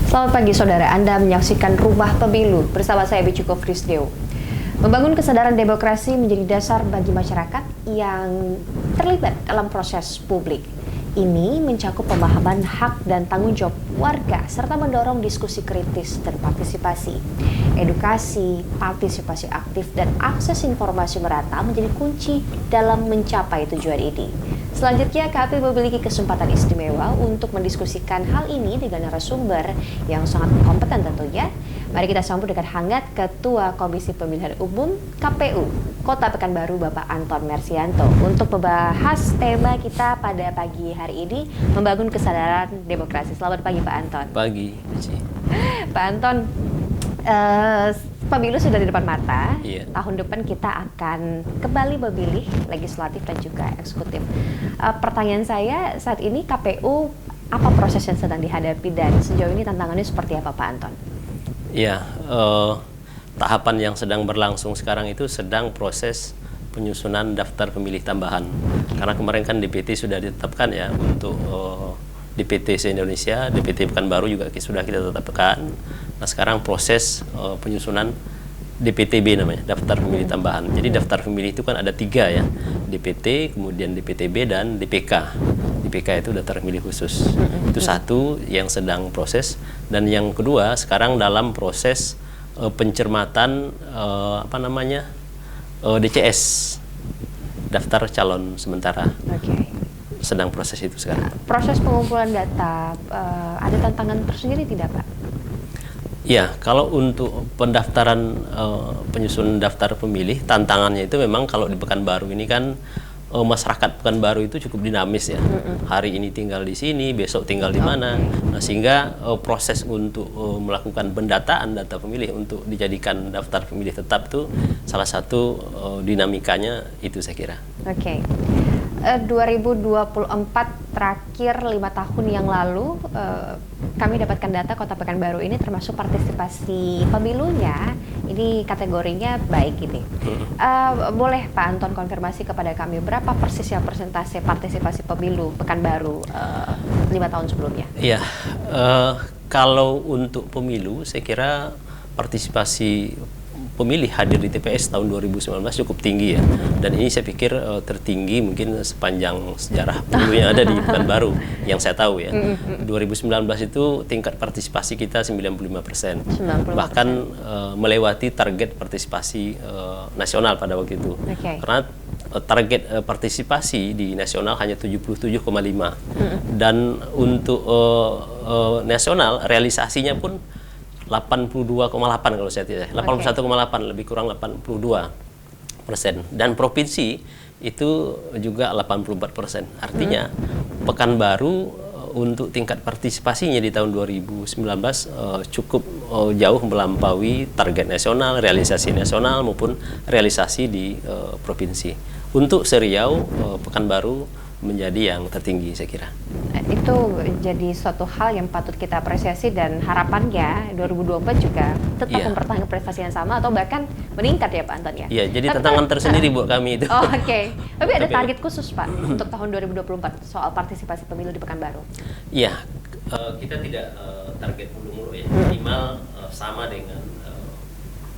Selamat pagi saudara, Anda menyaksikan Rumah Pemilu bersama saya Bicuko Frisdeo. Membangun kesadaran demokrasi menjadi dasar bagi masyarakat yang terlibat dalam proses publik. Ini mencakup pemahaman hak dan tanggung jawab warga serta mendorong diskusi kritis dan partisipasi. Edukasi, partisipasi aktif, dan akses informasi merata menjadi kunci dalam mencapai tujuan ini. Selanjutnya, kami memiliki kesempatan istimewa untuk mendiskusikan hal ini dengan narasumber yang sangat kompeten tentunya. Mari kita sambut dengan hangat Ketua Komisi Pemilihan Umum KPU Kota Pekanbaru, Bapak Anton Mersianto, untuk membahas tema kita pada pagi hari ini, membangun kesadaran demokrasi. Selamat pagi Pak Anton. Pagi, Pak Anton, pemilu sudah di depan mata. Iya. Tahun depan kita akan kembali memilih legislatif dan juga eksekutif. Pertanyaan saya saat ini, KPU apa proses yang sedang dihadapi dan sejauh ini tantangannya seperti apa Pak Anton? Ya, tahapan yang sedang berlangsung sekarang itu sedang proses penyusunan daftar pemilih tambahan. Karena kemarin kan DPT sudah ditetapkan ya untuk DPT se-Indonesia, DPT Pekanbaru juga sudah kita tetapkan. Nah sekarang proses penyusunan DPTB namanya, daftar pemilih tambahan. Jadi daftar pemilih itu kan ada 3 ya, DPT, kemudian DPTB dan DPK. DPK itu daftar pemilih khusus. Itu satu yang sedang proses, dan yang kedua sekarang dalam proses pencermatan DCS, daftar calon sementara. Oke. Sedang proses itu sekarang. Proses pengumpulan data ada tantangan tersendiri tidak Pak? Ya, kalau untuk pendaftaran penyusunan daftar pemilih, tantangannya itu memang kalau di Pekanbaru ini kan masyarakat Pekanbaru itu cukup dinamis ya. Hari ini tinggal di sini, besok tinggal di mana. Nah, sehingga proses untuk melakukan pendataan data pemilih untuk dijadikan daftar pemilih tetap itu salah satu dinamikanya itu saya kira. Oke. 2024 terakhir 5 tahun yang lalu kami dapatkan data Kota Pekanbaru ini termasuk partisipasi pemilunya ini kategorinya baik ini. Boleh Pak Anton konfirmasi kepada kami berapa persis ya persentase partisipasi pemilu Pekanbaru 5 tahun sebelumnya? Iya, kalau untuk pemilu saya kira partisipasi pemilih hadir di TPS tahun 2019 cukup tinggi ya, dan ini saya pikir tertinggi mungkin sepanjang sejarah pemilu yang ada di Pekanbaru yang saya tahu ya. 2019 itu tingkat partisipasi kita 95%, bahkan melewati target partisipasi nasional pada waktu itu. Karena target partisipasi di nasional hanya 77,5 dan untuk nasional realisasinya pun 82,8 kalau saya tidak, 81,8 lebih kurang 82%, dan provinsi itu juga 84%. Artinya Pekanbaru untuk tingkat partisipasinya di tahun 2019 cukup jauh melampaui target nasional, realisasi nasional maupun realisasi di provinsi. Untuk se-Riau, Pekanbaru menjadi yang tertinggi saya kira. Itu jadi suatu hal yang patut kita apresiasi, dan harapannya 2024 juga tetap mempertahankan prestasi yang sama atau bahkan meningkat ya Pak Anton ya? Iya, jadi tantangan tersendiri buat kami itu. Oh, Oke. Tapi ada target khusus Pak untuk tahun 2024 soal partisipasi pemilu di Pekanbaru? Iya, kita tidak target mulu-mulu ya, minimal sama dengan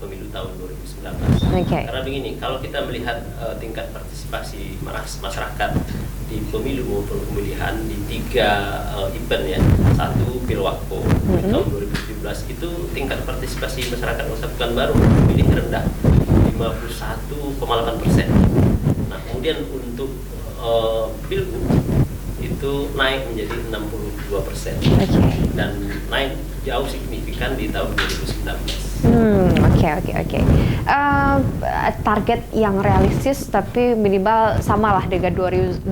pemilu tahun 2019. Karena begini, kalau kita melihat tingkat partisipasi masyarakat di pemilu maupun pemilihan di 3 event ya, satu Pilwakbo di tahun 2017 itu tingkat partisipasi masyarakat Pekanbaru memilih rendah 51,8%. Nah kemudian untuk Pilgub itu naik menjadi 62% dan naik jauh signifikan di tahun 2019. Oke. Target yang realistis tapi minimal samalah dengan 2019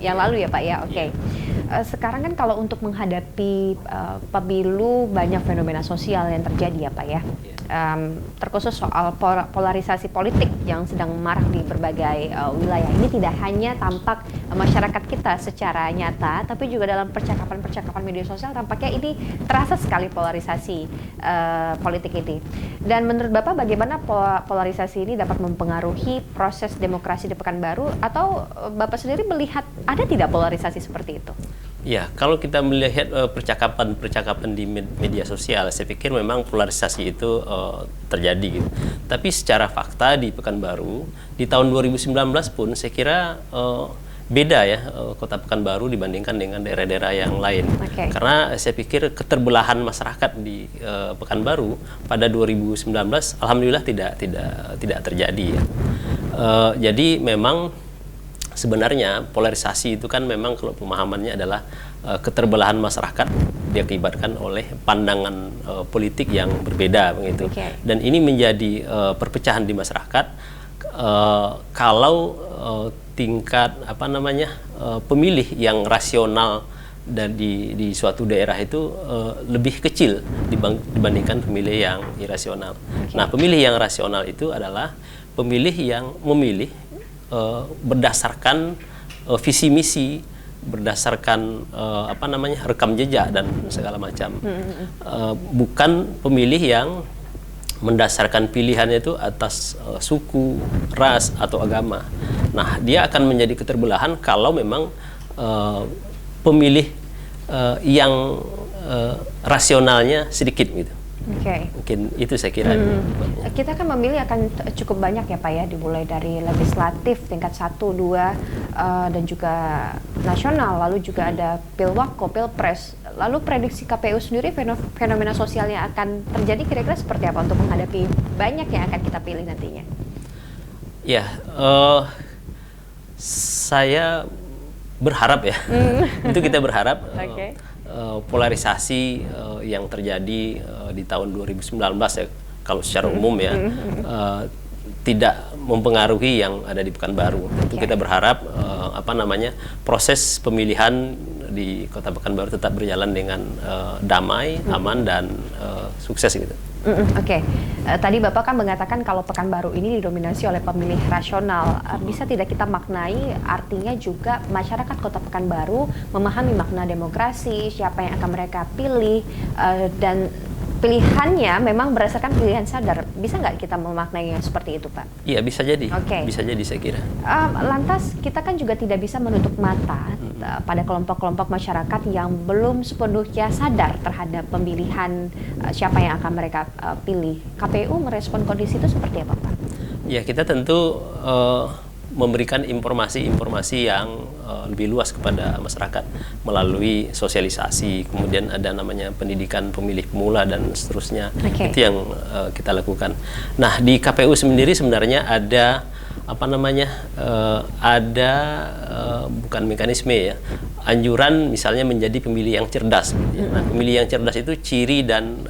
yang lalu ya Pak ya. Oke. Sekarang kan kalau untuk menghadapi pemilu banyak fenomena sosial yang terjadi ya Pak ya. Terkhusus soal polarisasi politik yang sedang marak di berbagai wilayah. Ini tidak hanya tampak masyarakat kita secara nyata, tapi juga dalam percakapan media sosial tampaknya ini terasa sekali polarisasi politik ini. Dan menurut Bapak bagaimana polarisasi ini dapat mempengaruhi proses demokrasi di Pekanbaru, atau Bapak sendiri melihat ada tidak polarisasi seperti itu? Ya, kalau kita melihat percakapan-percakapan di media sosial, saya pikir memang polarisasi itu terjadi gitu. Tapi secara fakta di Pekanbaru di tahun 2019 pun saya kira beda ya Kota Pekanbaru dibandingkan dengan daerah-daerah yang lain. Okay. Karena saya pikir keterbelahan masyarakat di Pekanbaru pada 2019 alhamdulillah tidak terjadi ya. Jadi memang sebenarnya polarisasi itu kan memang kalau pemahamannya adalah keterbelahan masyarakat diakibatkan oleh pandangan politik yang berbeda begitu. Okay. Dan ini menjadi perpecahan di masyarakat kalau tingkat pemilih yang rasional dan di suatu daerah itu lebih kecil dibandingkan pemilih yang irasional. Okay. Nah, pemilih yang rasional itu adalah pemilih yang memilih berdasarkan visi misi, berdasarkan rekam jejak dan segala macam. Bukan pemilih yang mendasarkan pilihannya itu atas suku, ras atau agama. Nah, dia akan menjadi keterbelahan kalau memang pemilih yang rasionalnya sedikit gitu. Okay. Mungkin itu saya kira. Kita kan memilih akan cukup banyak ya Pak ya, dimulai dari legislatif tingkat 1, 2 dan juga nasional, lalu juga ada Pilwako, Pilpres. Lalu prediksi KPU sendiri fenomena sosial yang akan terjadi kira-kira seperti apa untuk menghadapi banyak yang akan kita pilih nantinya? Ya, saya berharap ya, itu kita berharap. Okay. Polarisasi yang terjadi di tahun 2019 ya, kalau secara umum ya, tidak mempengaruhi yang ada di Pekanbaru. Itu kita berharap proses pemilihan di Kota Pekanbaru tetap berjalan dengan damai, aman dan sukses gitu. Oke. Tadi Bapak kan mengatakan kalau Pekanbaru ini didominasi oleh pemilih rasional. Bisa tidak kita maknai artinya juga masyarakat Kota Pekanbaru memahami makna demokrasi, siapa yang akan mereka pilih, dan pilihannya memang berdasarkan pilihan sadar. Bisa nggak kita memaknainya seperti itu, Pak? Iya, bisa jadi. Okay. Bisa jadi saya kira. Lantas kita kan juga tidak bisa menutup mata pada kelompok-kelompok masyarakat yang belum sepenuhnya sadar terhadap pemilihan siapa yang akan mereka pilih. KPU merespon kondisi itu seperti apa, Pak? Ya, kita tentu memberikan informasi-informasi yang lebih luas kepada masyarakat melalui sosialisasi, kemudian ada namanya pendidikan pemilih pemula dan seterusnya. Okay. Itu yang kita lakukan. Nah, di KPU sendiri sebenarnya ada bukan mekanisme ya, anjuran misalnya menjadi pemilih yang cerdas gitu ya. Nah, pemilih yang cerdas itu ciri dan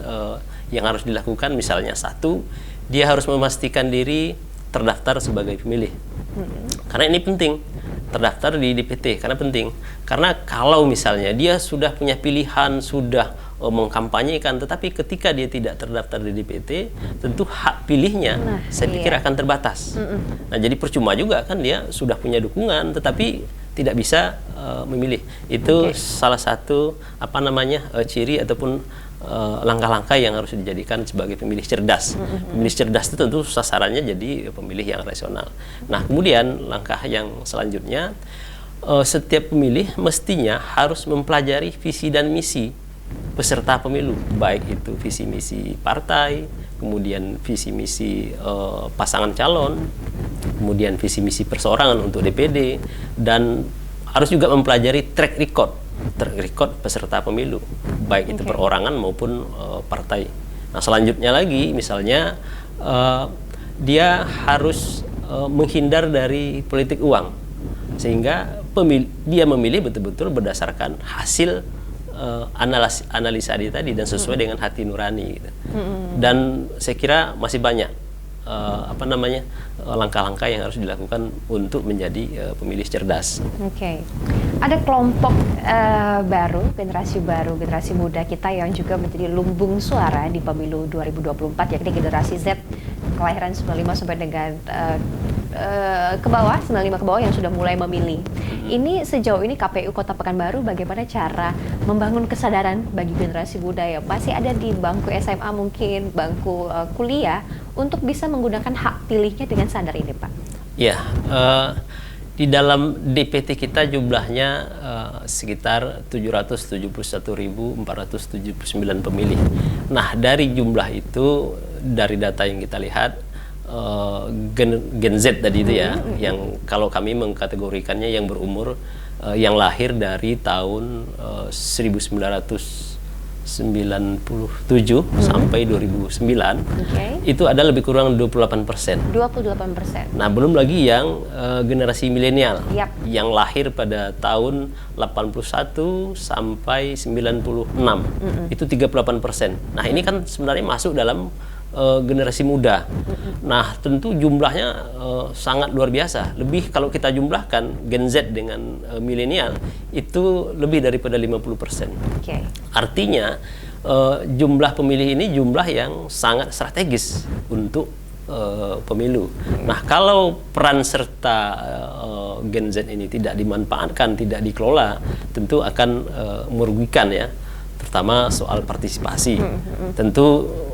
yang harus dilakukan misalnya, satu, dia harus memastikan diri terdaftar sebagai pemilih. Karena ini penting, terdaftar di DPT, karena penting. Karena kalau misalnya dia sudah punya pilihan, sudah mengkampanyekan, tetapi ketika dia tidak terdaftar di DPT, tentu hak pilihnya saya pikir akan terbatas. Nah, jadi percuma juga kan dia sudah punya dukungan, tetapi tidak bisa memilih. Itu salah satu ciri ataupun langkah-langkah yang harus dijadikan sebagai pemilih cerdas. Pemilih cerdas itu tentu sasarannya jadi pemilih yang rasional. Nah, kemudian langkah yang selanjutnya, setiap pemilih mestinya harus mempelajari visi dan misi peserta pemilu, baik itu visi misi partai, kemudian visi misi pasangan calon, kemudian visi misi perseorangan untuk DPD, dan harus juga mempelajari track record peserta pemilu, baik itu perorangan maupun partai. Nah, selanjutnya lagi misalnya dia harus menghindar dari politik uang, sehingga dia memilih betul-betul berdasarkan hasil analisa dia tadi dan sesuai dengan hati nurani gitu. Dan saya kira masih banyak langkah-langkah yang harus dilakukan untuk menjadi pemilih cerdas. Ada kelompok baru, generasi muda kita yang juga menjadi lumbung suara di pemilu 2024, yakni generasi Z, kelahiran 95 sampai dengan ke bawah, 95 ke bawah yang sudah mulai memilih. Ini sejauh ini KPU Kota Pekanbaru bagaimana cara membangun kesadaran bagi generasi muda yang masih ada di bangku SMA, mungkin bangku kuliah, untuk bisa menggunakan hak pilihnya dengan sadar ini, Pak? Ya, Di dalam DPT kita jumlahnya sekitar 771.479 pemilih. Nah, dari jumlah itu, dari data yang kita lihat, Gen Z tadi itu ya, yang kalau kami mengkategorikannya yang berumur, yang lahir dari tahun 1997 sampai 2009, itu ada lebih kurang 28%. 28%. Nah, belum lagi yang generasi milenial, yang lahir pada tahun 81 sampai 96, itu 38%. Nah, ini kan sebenarnya masuk dalam generasi muda. Nah, tentu jumlahnya sangat luar biasa. Lebih kalau kita jumlahkan Gen Z dengan milenial itu lebih daripada 50%. Artinya jumlah pemilih ini jumlah yang sangat strategis untuk pemilu. Nah, kalau peran serta Gen Z ini tidak dimanfaatkan, tidak dikelola, tentu akan merugikan ya, terutama soal partisipasi. Tentu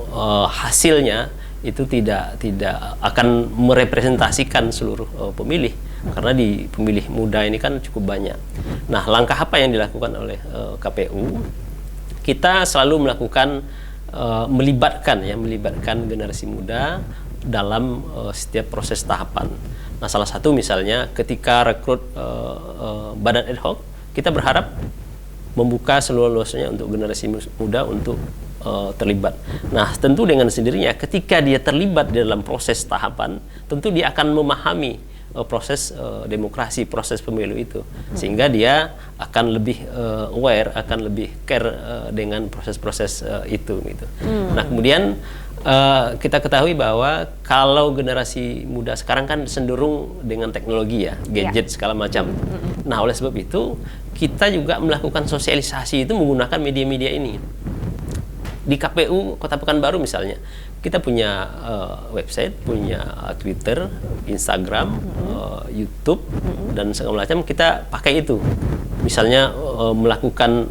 hasilnya itu tidak akan merepresentasikan seluruh pemilih, karena di pemilih muda ini kan cukup banyak. Nah, langkah apa yang dilakukan oleh KPU? Kita selalu melakukan melibatkan generasi muda dalam setiap proses tahapan. Nah, salah satu misalnya ketika rekrut badan ad hoc, kita berharap membuka seluas-luasnya untuk generasi muda untuk terlibat. Nah, tentu dengan sendirinya ketika dia terlibat di dalam proses tahapan, tentu dia akan memahami proses demokrasi, proses pemilu itu, sehingga dia akan lebih aware, akan lebih care dengan proses-proses itu gitu. Nah, kemudian kita ketahui bahwa kalau generasi muda sekarang kan cenderung dengan teknologi ya, gadget segala macam. Nah, oleh sebab itu kita juga melakukan sosialisasi itu menggunakan media-media ini. Di KPU Kota Pekanbaru misalnya, kita punya website, punya Twitter, Instagram, YouTube, dan segala macam kita pakai itu. Misalnya melakukan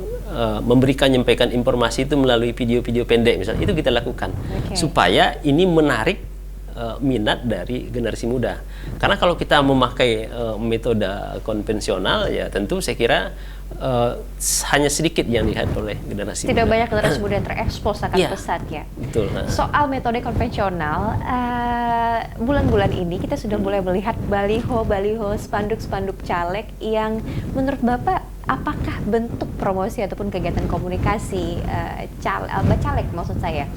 menyampaikan informasi itu melalui video-video pendek misalnya, itu kita lakukan supaya ini menarik minat dari generasi muda. Karena kalau kita memakai metode konvensional ya tentu saya kira hanya sedikit yang dilihat oleh generasi tidak muda. Banyak generasi muda yang terekspos akan pesat ya. Betul. Soal metode konvensional, bulan-bulan ini kita sudah mulai melihat baliho, spanduk-spanduk caleg yang menurut Bapak apakah bentuk promosi ataupun kegiatan komunikasi caleg maksud saya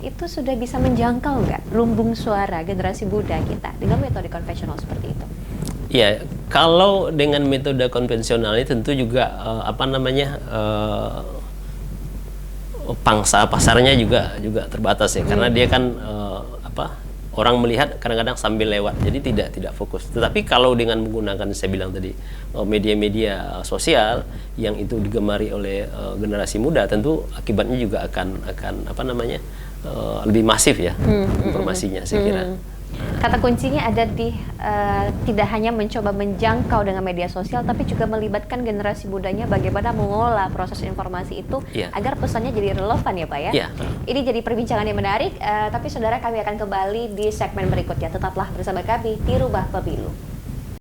itu sudah bisa menjangkau nggak lumbung suara generasi muda kita dengan metode konvensional seperti itu? Ya, kalau dengan metode konvensional ini tentu juga pangsa pasarnya juga terbatas ya, karena dia kan orang melihat kadang-kadang sambil lewat, jadi tidak fokus. Tetapi kalau dengan menggunakan saya bilang tadi media-media sosial yang itu digemari oleh generasi muda, tentu akibatnya juga akan lebih masif ya informasinya saya kira. Kata kuncinya ada di tidak hanya mencoba menjangkau dengan media sosial, tapi juga melibatkan generasi mudanya bagaimana mengolah proses informasi itu agar pesannya jadi relevan ya Pak ya. Ini jadi perbincangan yang menarik, tapi saudara kami akan kembali di segmen berikutnya. Tetaplah bersama kami di Rubah Pemilu.